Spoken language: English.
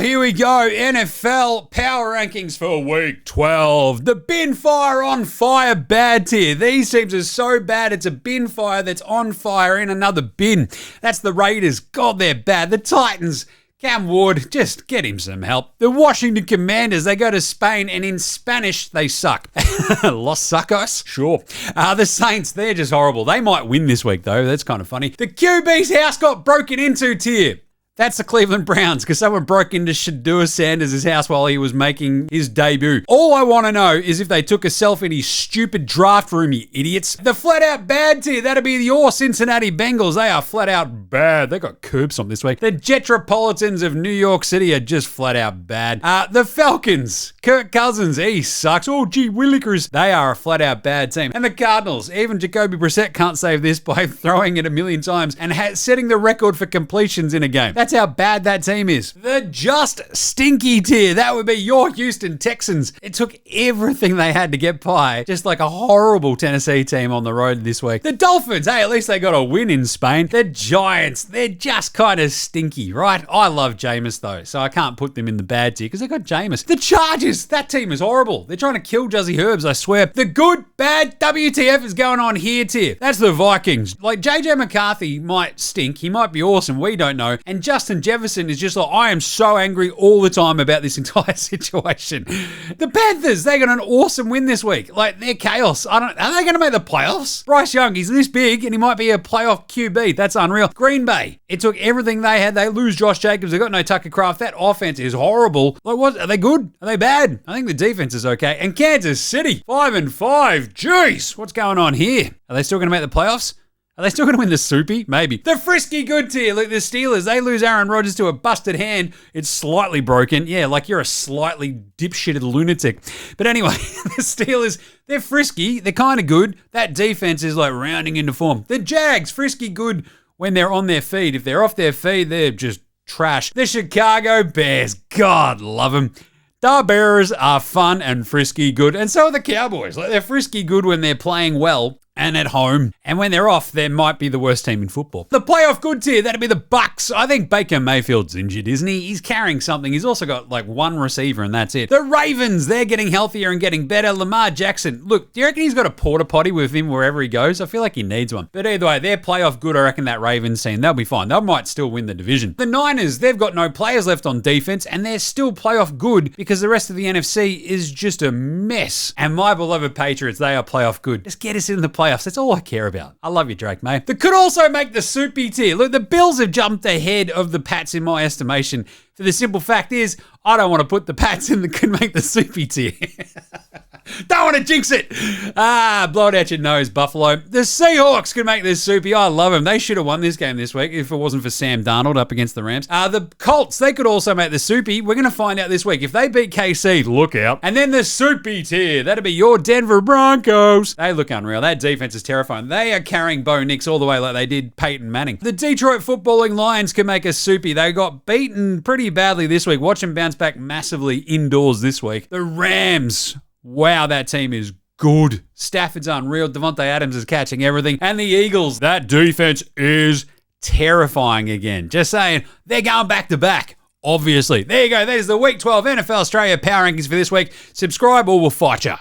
here we go. NFL Power Rankings for Week 12. The bin fire on fire bad tier. These teams are so bad, it's a bin fire that's on fire in another bin. That's the Raiders. God, they're bad. The Titans. Cam Ward, just get him some help. The Washington Commanders, they go to Spain, and in Spanish, they suck. Los Suckos? Sure. The Saints, they're just horrible. They might win this week, though. That's kind of funny. The QB's house got broken into tier. That's the Cleveland Browns, because someone broke into Shedeur Sanders' house while he was making his debut. All I want to know is if they took a selfie in his stupid draft room, you idiots. The flat-out bad tier, that'd be your Cincinnati Bengals. They are flat-out bad. They got curb stomped this week. The Jetropolitans of New York City are just flat-out bad. The Falcons, Kirk Cousins, he sucks. Oh, gee willikers. They are a flat-out bad team. And the Cardinals, even Jacoby Brissett can't save this by throwing it a million times and setting the record for completions in a game. That's how bad that team is. The just stinky tier, that would be your Houston Texans. It took everything they had to get by, just like a horrible Tennessee team on the road this week. The Dolphins, hey, at least they got a win in Spain. The Giants, they're just kind of stinky, right? I love Jameis though, so I can't put them in the bad tier because they got Jameis. The Chargers, that team is horrible. They're trying to kill Juzzy Herbs, I swear. The good, bad, WTF is going on here tier. That's the Vikings. Like, JJ McCarthy might stink. He might be awesome. We don't know. And Justin Jefferson is just like, I am so angry all the time about this entire situation. The Panthers, they got an awesome win this week. Like, they're chaos. Are they going to make the playoffs? Bryce Young, he's this big and he might be a playoff QB. That's unreal. Green Bay, it took everything they had. They lose Josh Jacobs. They got no Tucker Kraft. That offense is horrible. Like, what? Are they good? Are they bad? I think the defense is okay. And Kansas City, 5-5. Jeez, what's going on here? Are they still going to make the playoffs? Are they still going to win the Soupy? Maybe. The frisky good tier. Look, the Steelers, they lose Aaron Rodgers to a busted hand. It's slightly broken. Yeah, like you're a slightly dipshitted lunatic. But anyway, the Steelers, they're frisky. They're kind of good. That defense is like rounding into form. The Jags, frisky good when they're on their feet. If they're off their feet, they're just trash. The Chicago Bears, God love them. The Bears are fun and frisky good. And so are the Cowboys. Like, they're frisky good when they're playing well and at home. And when they're off, they might be the worst team in football. The playoff good tier, that'd be the Bucks. I think Baker Mayfield's injured, isn't he? He's carrying something. He's also got like one receiver and that's it. The Ravens, they're getting healthier and getting better. Lamar Jackson, look, do you reckon he's got a porta potty with him wherever he goes? I feel like he needs one. But either way, they're playoff good. I reckon that Ravens team, they'll be fine. They might still win the division. The Niners, they've got no players left on defense and they're still playoff good because the rest of the NFC is just a mess. And my beloved Patriots, they are playoff good. Just get us in the playoffs. That's all I care about. I love you, Drake May. That could also make the Soupy tier. Look, the Bills have jumped ahead of the Pats in my estimation. For the simple fact is, I don't want to put the Pats in that could make the Soupy tier. Don't want to jinx it. Blow it out your nose, Buffalo. The Seahawks could make this Soupy. I love them. They should have won this game this week if it wasn't for Sam Darnold up against the Rams. The Colts, they could also make the Soupy. We're going to find out this week. If they beat KC, look out. And then the Soupy tier. That'd be your Denver Broncos. They look unreal. That defense is terrifying. They are carrying Bo Nix all the way like they did Peyton Manning. The Detroit footballing Lions can make a Soupy. They got beaten pretty badly this week. Watch them bounce back massively indoors this week. The Rams. Wow, that team is good. Stafford's unreal. Devontae Adams is catching everything. And the Eagles, that defense is terrifying again. Just saying, they're going back to back. Obviously. There you go. That is the Week 12 NFL Straya Power Rankings for this week. Subscribe or we'll fight ya.